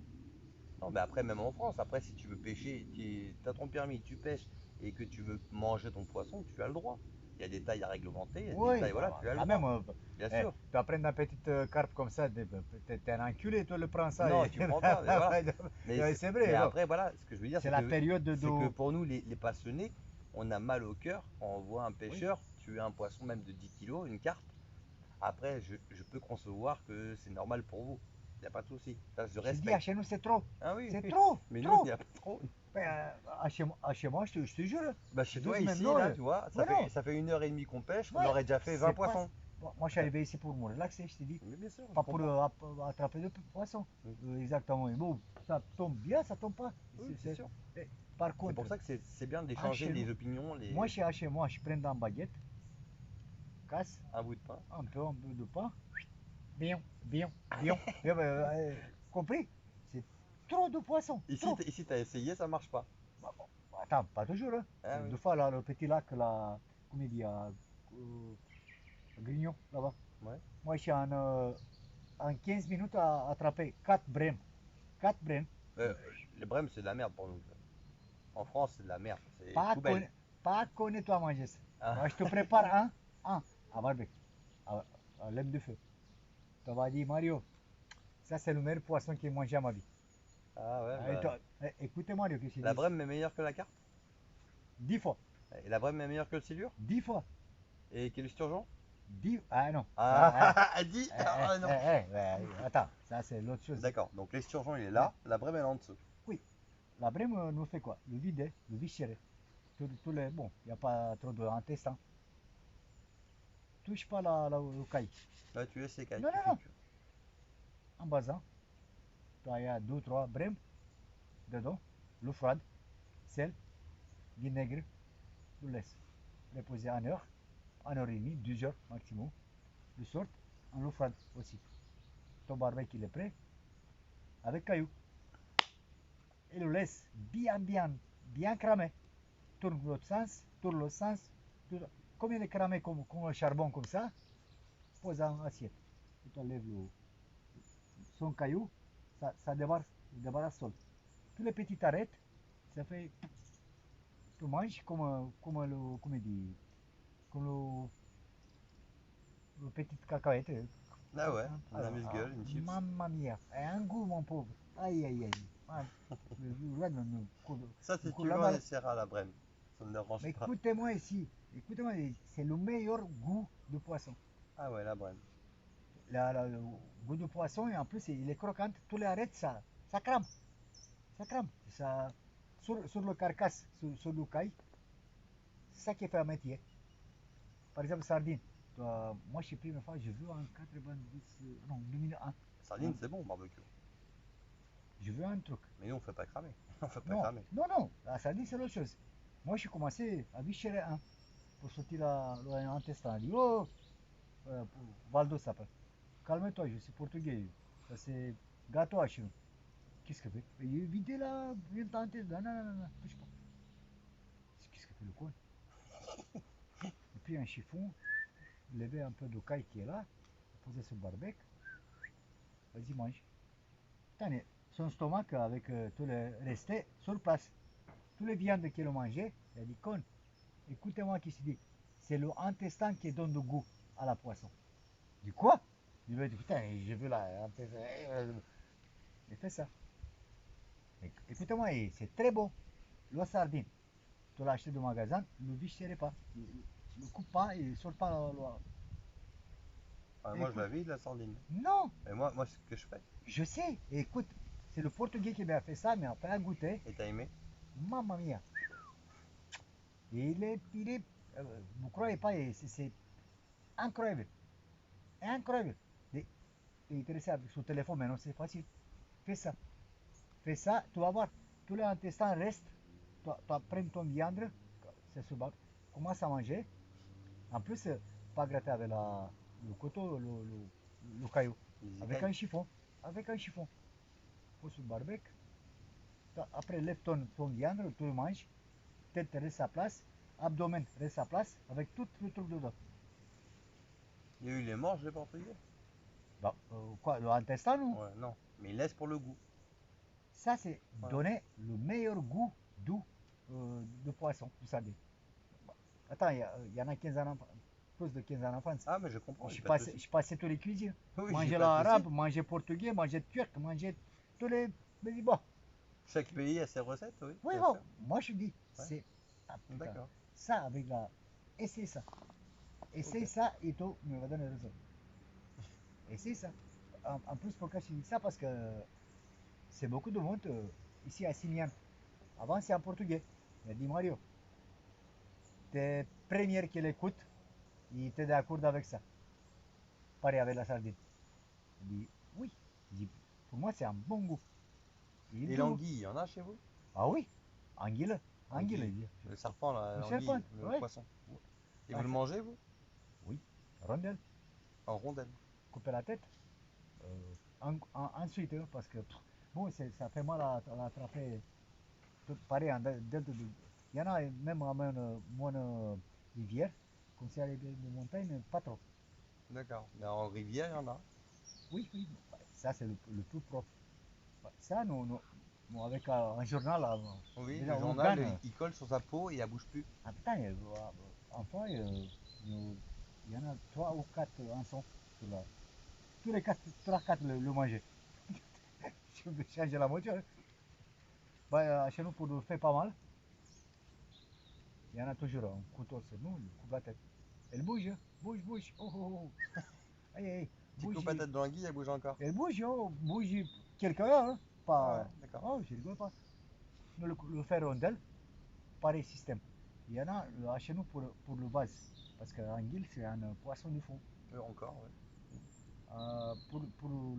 Non, mais après, même en France, après, si tu veux pêcher, tu as ton permis, tu pêches et que tu veux manger ton poisson, tu as le droit. Il y a des tailles à réglementer, il y a des Oui, tailles, voilà, tu as le quand droit. même, Bien sûr. tu apprends une petite carpe comme ça, t'es un enculé, toi, le prends ça. Non, tu prends pas, mais voilà. C'est vrai. Mais Bon. après, voilà, ce que je veux dire, C'est la période c'est que pour nous, les passionnés, on a mal au cœur quand on voit un pêcheur tuer un poisson même de 10 kilos, une carpe. Après, je peux concevoir que c'est normal pour vous. Il n'y a pas de souci. Ça, je Je dis, respecte. chez nous, c'est trop. Ah oui, C'est oui. trop. Mais nous, trop. il n'y a pas trop. Chez moi, je te jure. Bah, chez toi, Juste ici, maintenant, là, tu vois, ça fait 1 heure et demie qu'on pêche, on ouais, aurait déjà fait 20 c'est pas- poissons. Bon, moi, je suis arrivé ici pour me relaxer, je te dis. Mais bien sûr, Pas je pour comprends. attraper de poissons. Oui. Exactement. Et bon, ça tombe bien, ça tombe pas. Oui, c'est sûr. Par C'est contre, pour ça que c'est bien d'échanger chez les nous, opinions, moi, chez moi, je prends une baguette, casse, un bout de pain. un peu de pain, bien, bien, bien. Et ben, compris? C'est trop de poissons. Trop. Ici, tu as essayé, ça marche pas. Bon, attends, pas toujours. Hein. Ah oui. Deux fois, là, le petit lac, là, comment il dit, à Grignon, là-bas. Ouais. Moi, je suis en en 15 minutes à attraper 4 brèmes. 4 brèmes. Les brèmes, c'est de la merde pour nous. En France, c'est de la merde. C'est Pas poubelle. connais-toi à manger ça. Ah. Moi, je te prépare un à barbecue, à l'aime de feu. Tu vas dire, Mario, ça c'est le meilleur poisson que j'ai mangé à ma vie. Ah ouais, Et toi, écoutez Mario, que je la dis brème est meilleure que la carte. 10 fois. Et la brème est meilleure que le silure. 10 fois. Et que l'esturgeon. 10. Ah non. Ah, dit. Ah non. Attends, ça c'est l'autre chose. D'accord, donc l'esturgeon il est là, la brème elle est en dessous. Oui. La brème nous fait quoi? Le vider, le viscérer. Bon, il n'y a pas trop d'intestin. Touche pas le caille. Là tu laisses les cailles, Non, tu non, fais non. cuire. En basant, il y a 2-3 brèmes dedans, l'eau froide, sel, vinaigre, le laisse. Reposer 1 heure et demie, 2 heures maximum. Le sorte en eau froide aussi. Ton barbecue il est prêt avec caillou. Et le laisse bien cramé. Tourne l'autre sens, tourne l'autre sens. Combien de cramé comme le charbon comme ça, pose en assiette. Tu enlèves son caillou, ça débarrasse sol. Tous les petites arêtes, ça fait. Tu manges comme dit, comme le petit cacahuète. Ah ouais, une amuse-gueule, une chips. Mamma mia, è un goût mon pauvre. Aïe aïe aïe. Ah, Ça si tu veux on essaiera la brème, ça ne dérange Mais pas. écoutez-moi ici, écoutez-moi, c'est le meilleur goût de poisson. Ah ouais, la brème. Le goût de poisson et en plus il est croquant, tous les arêtes ça crame. Ça crame. Sur le carcasse, sur le caille, c'est ça qui fait un métier. Par exemple, sardine. Moi, je sais plus, une fois, je veux un 90, non, 2001. Sardine c'est bon barbecue. Je veux un truc. Mais nous on fait pas cramer. On fait pas Non, cramer. non, la sardine c'est autre chose. Moi, je suis commencé à viscérer un pour sortir l'intestin. Il dit, oh, Valdo s'appelle. Calme-toi, je suis portugais. Ça c'est gâteau à chez nous. Qu'est-ce que fait? Il est vidé là, viens tenter. Non, non, non, non, touche pas. Qu'est-ce que fait le con? Et puis un chiffon, lever un peu de caille qui est là, poser sur le barbecue. Vas-y, mange. Putain, son stomac avec tous les restés sur place. Tous les viandes qu'il a mangé, il a dit con. Écoutez-moi qui se dit, c'est le intestin qui donne le goût à la poisson. Du quoi? Il lui a dit putain, j'ai vu l'intestin. Il fait ça. Écoutez-moi, c'est très bon. La sardine, tu l'as acheté du magasin, ne le viscérez pas. Ne coupe pas et ne sort pas Ah, moi je la vide la sardine. Non, Et moi c'est ce que je fais. je sais. Écoute, c'est le portugais qui m'a fait ça, mais après à goûter, Et t'as aimé? mamma mia. Vous croyez pas, c'est incroyable. Incroyable. T'es intéressé avec son téléphone, maintenant c'est facile. Fais ça. Fais ça, tu vas voir. Tout l'intestin reste. Tu prends ton viande, c'est sous bac. Commence à manger. En plus, pas gratter avec le couteau, le caillou. Les Avec écailles. un chiffon. Avec un chiffon. Pose sur le barbecue. Après, lève ton viande, tu le manges. Tête reste à place. Abdomen reste à place. Avec tout le truc dedans. Il y a eu les morges les portugais? Bah, quoi, l'intestin, non? Ouais, non. Mais ils laissent pour le goût. Ça, c'est Ouais. donner le meilleur goût doux de poisson, vous savez. Attends, il y en a 15 ans, plus de 15 ans en France. Ah mais je comprends, Je passais tous les cuisines. Oui, Manger j'ai pas de l'arabe, souci. manger portugais, manger turc, manger tous les. Mais dis, bon, Chaque pays a ses recettes, oui, oui, bien bon, sûr. moi je dis, Ouais. c'est. Ah, putain, D'accord. ça avec la. Essaye ça. Essaye Ok. ça et tout me va donner raison. Essaye ça. En plus, pourquoi je dis ça? Parce que c'est beaucoup de monde ici à Simian. Avant, c'est en portugais. Il a dit Mario, t'es première qui l'écoute, il était d'accord avec ça. Pareil avec la sardine. Il dit oui. Il dit pour moi, c'est un bon goût. Et l'anguille, il y en a chez vous? Ah oui, anguille. Anguille, il dit. Le serpent, là, Le l'anguille, serpent, le ouais. poisson. Et Ah, vous le mangez, vous? oui, rondelle, En rondelle. couper la tête. Ensuite, parce que bon, ça fait mal à l'attraper. Pareil, il y en a même à mon rivière, comme c'est les montagnes, pas trop. D'accord. Mais en rivière, il y en a. Oui, oui. Ça, c'est le plus propre. Ça, nous, avec un journal, Oui, déjà, le on journal, gagne. il colle sur sa peau et elle bouge plus. Ah, putain, enfin, il y en a 3 ou 4 hameçons sur la. Tous les 4, 3, 4 le manger. Je vais changer la voiture. Bah, chez nous, pour le faire pas mal, il y en a toujours un couteau sur nous, il coupe la tête. Elle bouge, bouge, bouge. Oh, oh, oh. Aïe, aïe, Tu bouge. coupes la tête de l'anguille, elle bouge encore. Elle bouge, oh, bouge quelques heures, hein. Ah ouais, Pas. d'accord. Oh, je rigole pas. Nous, le fer rondelle, pareil système. Il y en a chez nous pour le base. Parce que l'anguille, c'est un poisson du fond. Encore, ouais. Pour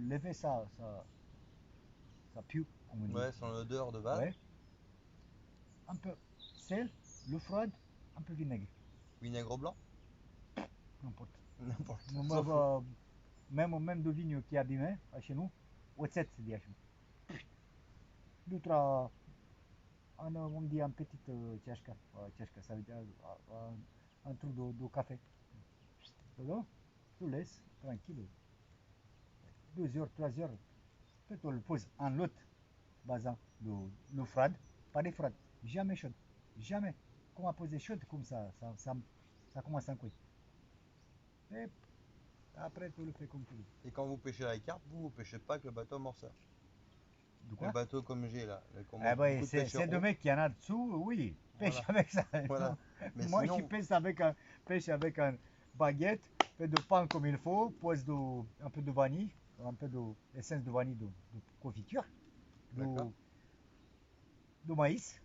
lever ça pue, comme on dit. Ouais, son odeur de base. Ouais. Un peu sel, l'eau froide, un peu vinaigre. Vinaigre blanc. N'importe. N'importe, on Moi, s'en fout. même de vigne qui est abîmé, chez nous, oțet se dit chez nous. L'autre, on dit un petit ceașcă. Ceașcă, ça veut dire un truc de café. Dedans, tu laisses tranquille. 2 heures, 3 heures. Peut-être on le pose en l'autre bassin de l'eau froide, pas des froides, jamais chaude. Jamais. Comment poser chaude comme ça commence à couler. Et après, tu le fais comme tu veux. Et quand vous pêchez la carpe, vous pêchez pas avec le bateau amorceur. De Le quoi? bateau comme j'ai là, comme Eh ben, beaucoup de c'est pêcheurs deux ont. mecs qui en a dessous, oui, pêche Voilà, avec ça. voilà. Non. Mais Moi, je sinon, pêche avec un baguette, fait de pain comme il faut, pose un peu de vanille, un peu d'essence de vanille, de confiture, d'accord. de maïs,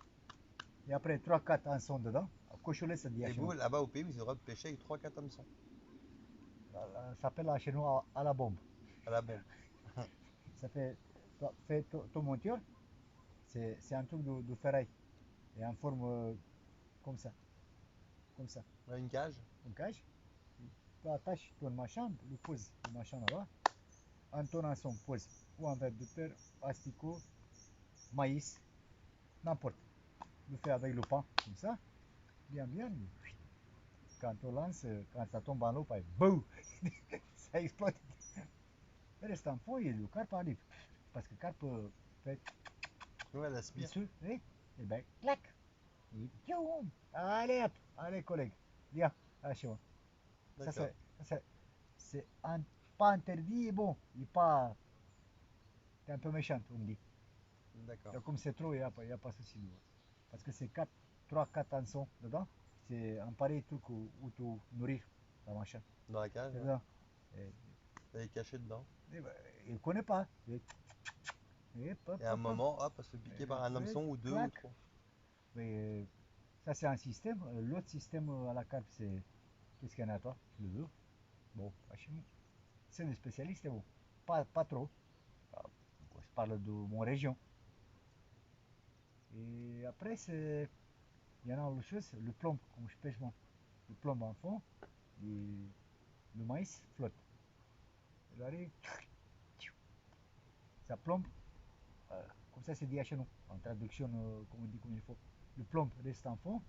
et après 3-4 hameçons dedans. Cocholet, ça dit Et chez vous, nous. là-bas au pays, vous avez le droit de pêcher avec 3-4 hameçons. Ça s'appelle chez nous à la bombe. À la bombe. Ça fait ton monture, c'est un truc de ferraille, et en forme comme ça, comme ça. Là, une cage. On cache, tu attaches ton machin, le pose le machin là-bas, en ton son pose ou en verre de terre, asticot, maïs, n'importe. Le fais avec le pain, comme ça, bien, bien. Quand on lance, quand ça tombe en l'eau, boum, ça explose. Il reste en fond et le carpe arrive. Parce que le carpe fait, Ouais, elle il aspire. se, et ben, clac, et pioum, allez hop, allez collègue, viens, lâchez-moi. Ça, D'accord. c'est pas interdit, bon, il n'est pas, c'est un peu méchant, on dit. D'accord. Donc, comme c'est trop, il n'y a pas de souci. Parce que c'est 3-4 hameçons dedans. C'est un pareil truc où tu nourrir la machin. Dans la cage, C'est ouais. dedans. Et, Elle est cachée dedans. ben, il ne connaît pas. Hop, Et à un hop, hop. moment, hop, elle se fait piquer par un Après, hameçon ou deux ou clac. trois. Mais ça, c'est un système. L'autre système à la carte, c'est qu'est-ce qu'il y en a toi? Le veux. Bon, chez nous, c'est des spécialistes, bon. Pas trop. Je parle de mon région. Et après, il y en a autre chose, le plomb, comme je pêche moi. Le plomb en fond, et le maïs flotte. Il arrive, ça plombe, comme ça c'est dit chez nous, en traduction, comme on dit comme il faut. Le plomb reste en fond,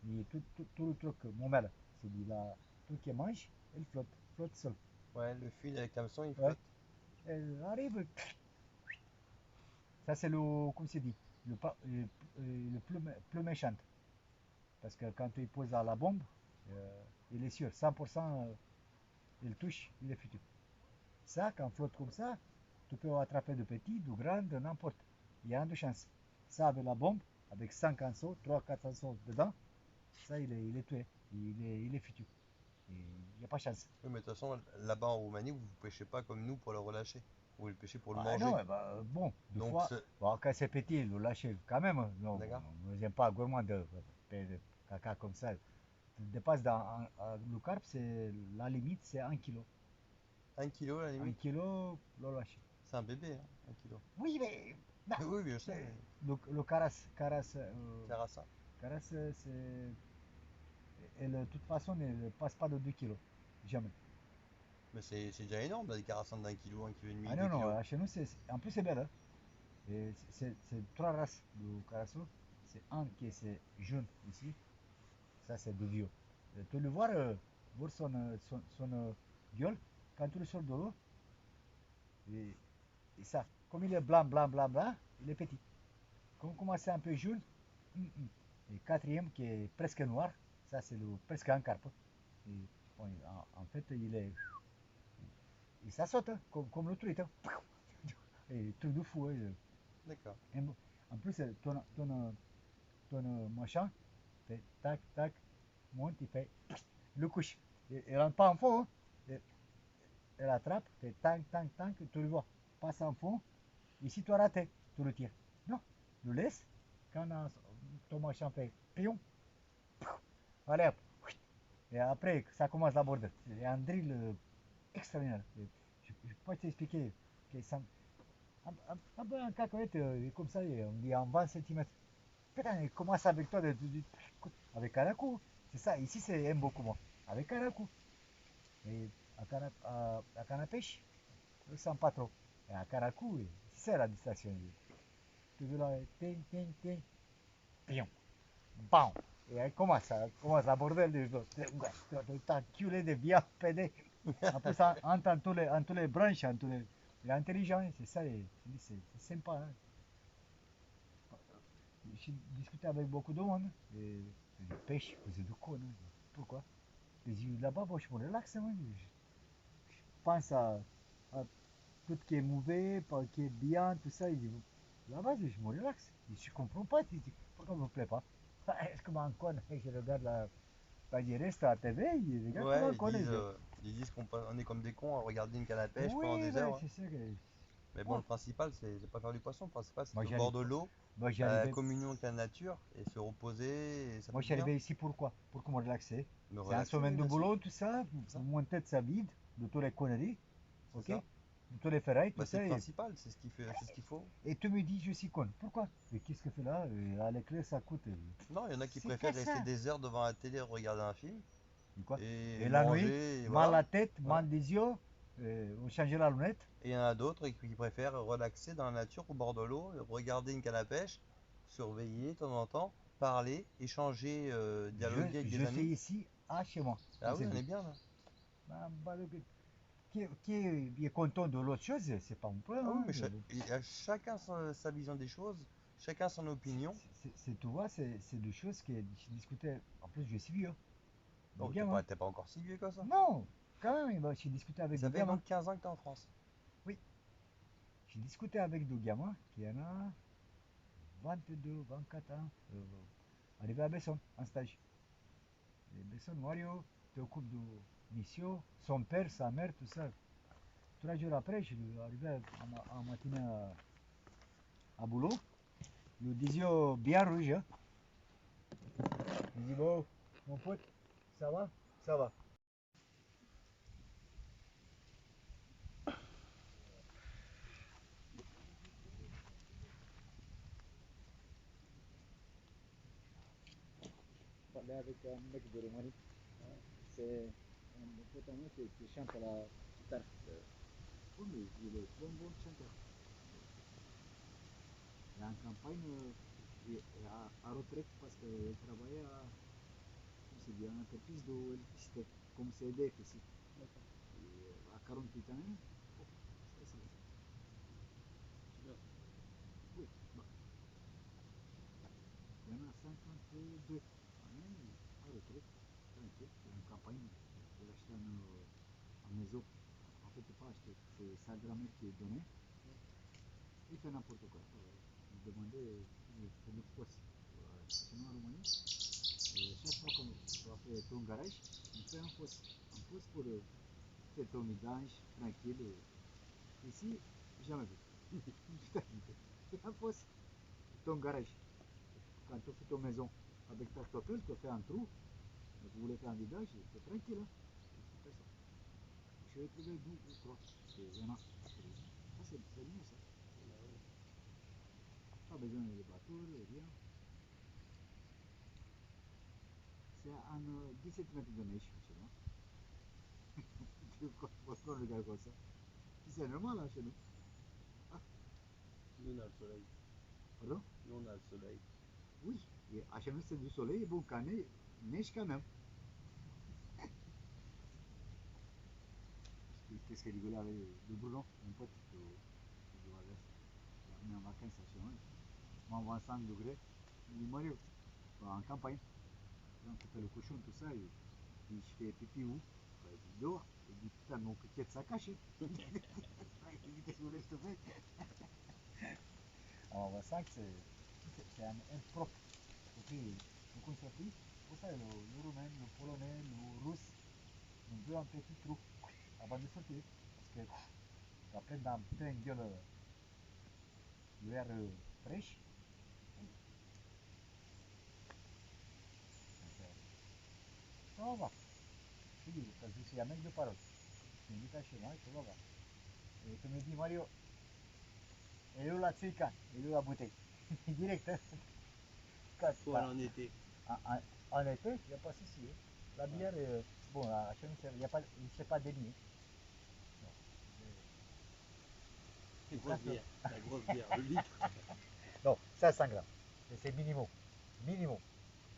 et tout le truc, mon mère, c'est dit là, tout qui mange, elle flotte seule. Ouais, le fil avec l'hameçon, il Ouais, flotte. elle arrive, ça c'est le, comme c'est dit, le plus méchant. Parce que quand tu poses à la bombe, il est sûr, 100%, il touche, il est futur. Ça, quand flotte comme ça, tu peux attraper de petits, de grands, de n'importe. Il y a de chance. Ça, avec la bombe, avec 5 canceaux, 3-4 canceaux dedans, ça, il est tué. Il est futur. Il n'y a pas de chance. Oui, mais de toute façon, là-bas en Roumanie, vous ne pêchez pas comme nous pour le relâcher. Vous le pêchez pour le Ah non, manger. bon, deux Donc, fois, bon, quand c'est petit, le lâcher quand même. Non, d'accord? on n'aime pas gourmand de caca comme ça. Dépasse le carpe, c'est la limite, c'est 1 kilo. 1 kilo à la 1 limite. kilo, le lâcher. C'est un bébé, hein, 1 kilo. Oui, mais non. Oui, oui, je sais, mais Le carasse, Carassa. Carasse, c'est. Et de toute façon, elle ne passe pas de 2 kilos. Jamais. Mais c'est déjà énorme, là, des carassins d'1 kilo, 1,5 kg, Ah 2 non, non, kilos. chez nous, en plus, c'est belle. Hein. Et c'est 3 races de carasso. C'est un qui est jaune ici. Ça, c'est de vieux. Et tu le vois, voir son gueule, quand tu le sors de l'eau, Et ça, comme il est blanc, blanc, blanc, blanc, il est petit. Comme c'est un peu jaune, et quatrième qui est presque noir, ça c'est presque un carpe. Et, bon, en fait, et ça saute, hein, comme le truite. Hein. Et truc de fou. Hein. D'accord. En plus, ton machin fait tac, tac, monte, il fait le couche. Il rentre pas en fond. Hein. Elle attrape, fait tac, tac, tac, tu le vois. Passe en fond. Et si tu as raté, tu le tires. Non, le laisse. Quand ton machin fait pion, allez hop. Et après, ça commence la bordel. C'est un drill extraordinaire. Je ne peux pas t'expliquer. Un peu un cacahuète, comme ça, il est en 20 cm. Putain, il commence avec toi avec un coup. C'est ça, ici c'est un beaucoup moins. Avec un coup. Et à canne à pêche, je ne sens pas trop. Et à canne à coup, c'est la distraction. Tu veux là, ting, ting, ting, pion, bam. Et elle commence à bordel de t'enculer de bien pédé. En plus, en tous les branches, il est intelligent, c'est ça, c'est sympa. Hein. J'ai discuté avec beaucoup de monde. Et je pêche, vous êtes de con. Hein. Pourquoi? Là-bas, moi, je me relaxe. Hein. Je pense à tout ce qui est mauvais, pas qui est bien, tout ça. Là-bas, je me relaxe. Je comprends pas. Pourquoi ça me plaît pas? Est-ce que mon con, je regarde la direct à la TV, je regarde comment on Ouais, connaît. ils disent qu'on est comme des cons à regarder une canne à pêche pendant Oui, des ouais, heures. Ouais. c'est ça que. Mais bon, Moi, le principal, c'est pas faire du poisson. Le principal, c'est moi être au bord j'arrive. de l'eau, Moi, la j'arrivais. communion avec la nature et se reposer. Et ça Moi, fait je du suis bien. arrivé ici pourquoi? Pour me relaxer. Me C'est un relaxer, semaine oui, de bien sûr. boulot, tout ça. C'est ça. Mon tête, ça vide de toutes les conneries. C'est Ok? ça. De tous les ferrailles, tout Bah, c'est le ça. principal, c'est ce qu'il fait, c'est ce qu'il faut. Et tu me dis, je suis con. Pourquoi? Mais qu'est-ce que fait là? À l'éclair, ça coûte. Non, il y en a qui C'est que préfèrent rester ça. des heures devant la télé, regarder un film Et quoi? et Et la nuit, manger, et mal voilà. la tête, Voilà. mal des yeux, on change la lunette. Et il y en a d'autres qui préfèrent relaxer dans la nature au bord de l'eau, regarder une canne à pêche, surveiller de temps en temps, parler, échanger, dialoguer avec Je des fais amis. ici, à chez moi, comme Ah oui, c'est on dit. est bien là. Bah, qui est content de l'autre chose, c'est pas mon problème. Ah oui, Hein. mais il y a chacun sa vision des choses, chacun son opinion. Tu vois, c'est des choses que j'ai discuté. En plus, je suis vieux. Des Oh, gamins. t'es pas encore si vieux que ça. Non, quand même, j'ai discuté Et avec ça des fait gamins. donc 15 ans que t'es en France. Oui, j'ai discuté avec des gamins qui en a 22, 24 ans, arrivé à Besson, en stage. Et Besson, Mario, tu occupes de mission, son père, sa mère, tout ça. 3 jours après, je suis arrivé en matinée à boulot. Le disio bien rouge. Hein. Je dis, bon, mon pote, ça va? Ça va. Je parlais avec un mec de Roumanie. C'est un pote à moi qui chante à la guitare. Oh, mais il est bon chanteur. Il est en campagne et à retraite parce qu'il travaillait comme c'est dit, en entreprise d'électricité, comme c'est EDF ici. Et à 48 ans, oh, c'est bien. Oui, bah, il y en a 52 années à retraite, tranquille, il est en campagne. Il a acheté une maison. En fait, pas acheté, c'est sa grand-mère qui est donnée. Il fait n'importe quoi. Il demandait pour le poste. Chez nous en Roumanie, chaque fois qu'on va faire ton garage, on fait un poste. Un poste pour faire ton vidange tranquille. Ici, jamais vu. C'est un poste. Ton garage. Quand tu fais ton maison avec ta stoppelle, tu fais un trou. Vous voulez faire un vidange, c'est tranquille. Hein. C'est pas ça. Je vais trouver d'où ou trois. Il y en a. Ça, c'est bien ça. Pas besoin de bateau, rien. C'est un 17 mètres de neige chez moi. Pourquoi on regarde comme ça? C'est normal hein, chez nous. Ah, Nous on a le soleil. pardon? Nous on a le soleil. Oui. Et à chez nous c'est du soleil, bon, quand neige quand même. Qu'est-ce qu'il rigolait avec le Bruno, mon pote? sensation, hein. M'envoie 5 degrés. Il dit Mario, en campagne, on coupe le cochon, tout ça, et puis je fais pipi où? Il dit dehors. Il dit putain, mon coquette, ça cache. Il dit qu'est-ce que vous voulez que je te fasse? Alors, 5, c'est un propre. Porque le conservatif, pour ça, le roumain, le polonais, le russe, on veut un petit trou avant de sortir. Parce que après, dans plein gueule l'air fraîche, ça va voir. Je te dis, parce que je suis un mec de parole. Tu m'invites chez moi, tu vas voir. Et tu me dis, Mario, elle est où la tsica? Elle est où la bouteille? Direct, hein? Toi, en été. En été, il n'y a pas de souci. La bière, bon, chez nous, il ne s'est pas dénié. La grosse bière. La grosse bière, le litre. Non, 500 grammes. C'est minimum. Minimum.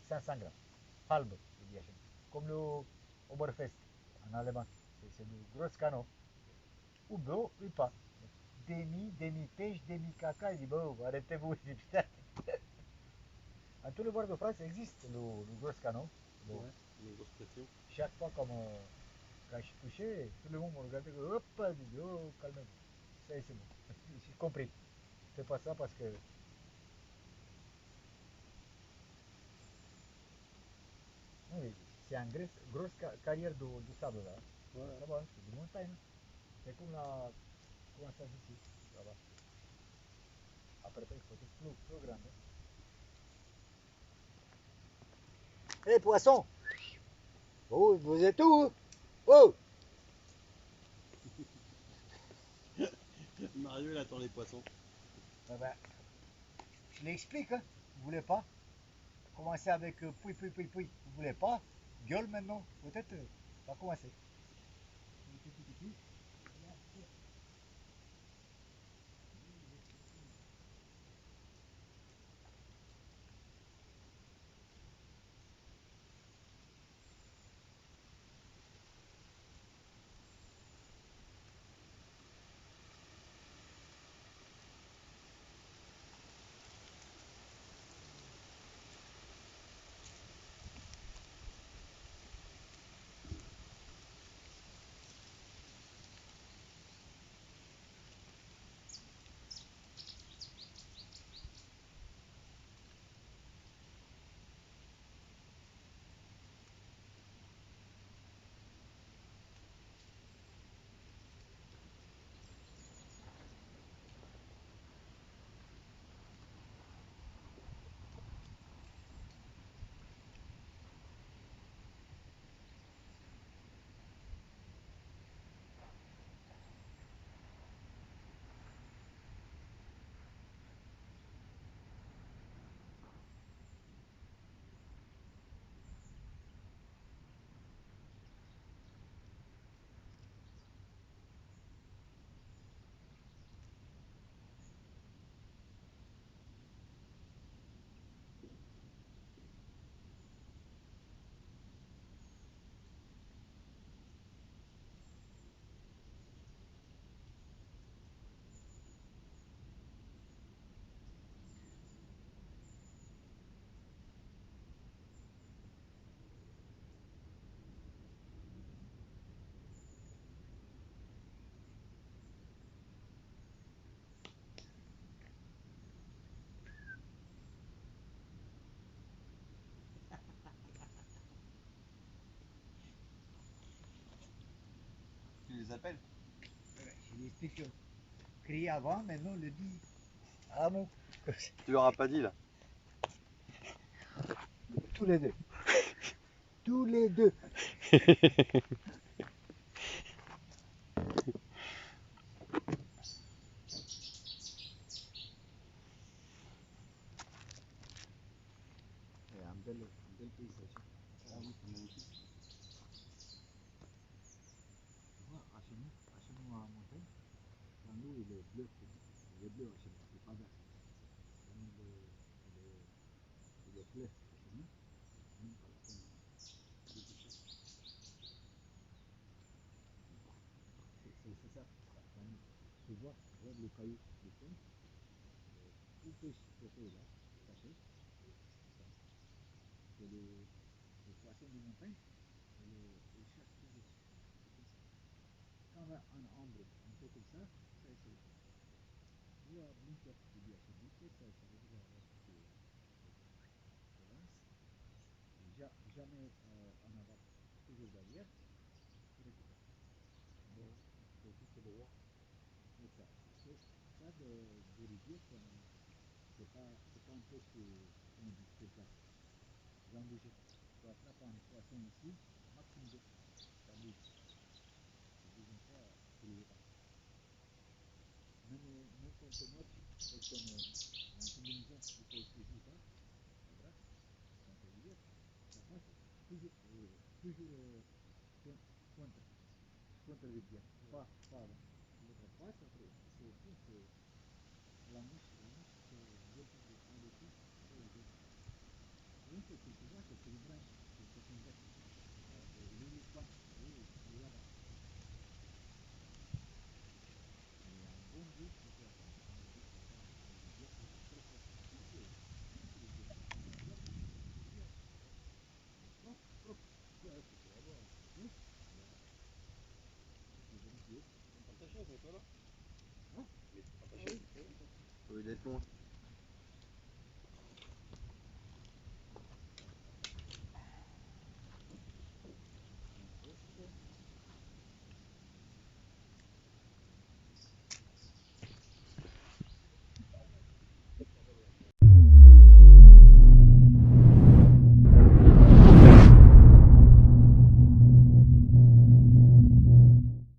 500 grammes. Halbe, je dis à chez nous. Comme le Oberfest en allemand. C'est du gros canot. Ou beau, ou pas. Demi-pêche, demi-caca. Il dit, bon, arrêtez-vous. Je dis, putain. En tous les bars de France, ça existe le gros canot. Bon. Ouais, une grosse pression. Chaque fois, comme quand je touchais, tout le monde me regardait, hop, je dis, oh, calmez-vous. Ça y est, c'est bon. J'ai compris. Fais pas ça parce que. Oui, c'est une grosse carrière de sable là. Ouais. Là-bas, c'est des montagnes. C'est comme la. Comment ça se dit là-bas. Après, il faut être plus grande. Hé, hey, poisson! Oh, vous êtes où? Oh! Mario, il attend les poissons. Ah ben, je l'explique, hein. Vous voulez pas? Commencer avec pouille. Vous voulez pas? Gueule maintenant. Peut-être, on va commencer. Tu les appelles? J'ai des explications. Crier avant, maintenant le dit à mot. Tu leur as pas dit là? Tous les deux. Tous les deux. C'est un bel paysage. Ah oui, c'est magnifique. Tu vois, à chez nous en montagne, quand l'eau il est bleu, il est bleu à chez nous, il n'est pas vert. Quand il est clair à chez nous, c'est même pas la peine de toucher. C'est ça. Quand tu vois le caillou, le fond, tout pêche côté là, ça pêche, c'est ça. C'est les poissons de montagne, ils chassent toujours. C'est comme ça. Quand on a ambre, un peu comme ça c'est le cas. Ou à blinker, tu dis à ce blinker, ça veut dire lorsque tu lances, jamais en avant, toujours derrière, tu récupères. Donc, Donc c'est droit. c'est ça. Ça de rivière, c'est pas un pêche, comment dire, sur place. Genre de jeton. Tu attrapes un poisson ici, maximum 2 fois. Ça bouge. La deuxième fois, tu ne le vois pas. Même quand tu marches, comme en combinaison, il faut saisir ça, la brasse, dans ta rivière, ça passe toujours, contre, contre la rivière, pas avant. Ça passe après, c'est la mouche vient en dessous, après elle descend. Donc tu vois que c'est une branche, c'est une branche. Il est pas, il est là-bas. Et un bon groupe de poissons, on a vu ça dans les rivières, c'est très fort. Même si les petits, c'est une rivière, c'est propre, propre. Tu peux la voir. Oui, voilà. Il faut vérifier. On partage avec toi là. Hein? Mais tu partages Ah oui, avec toi là. c'est ça. Oui, il est loin.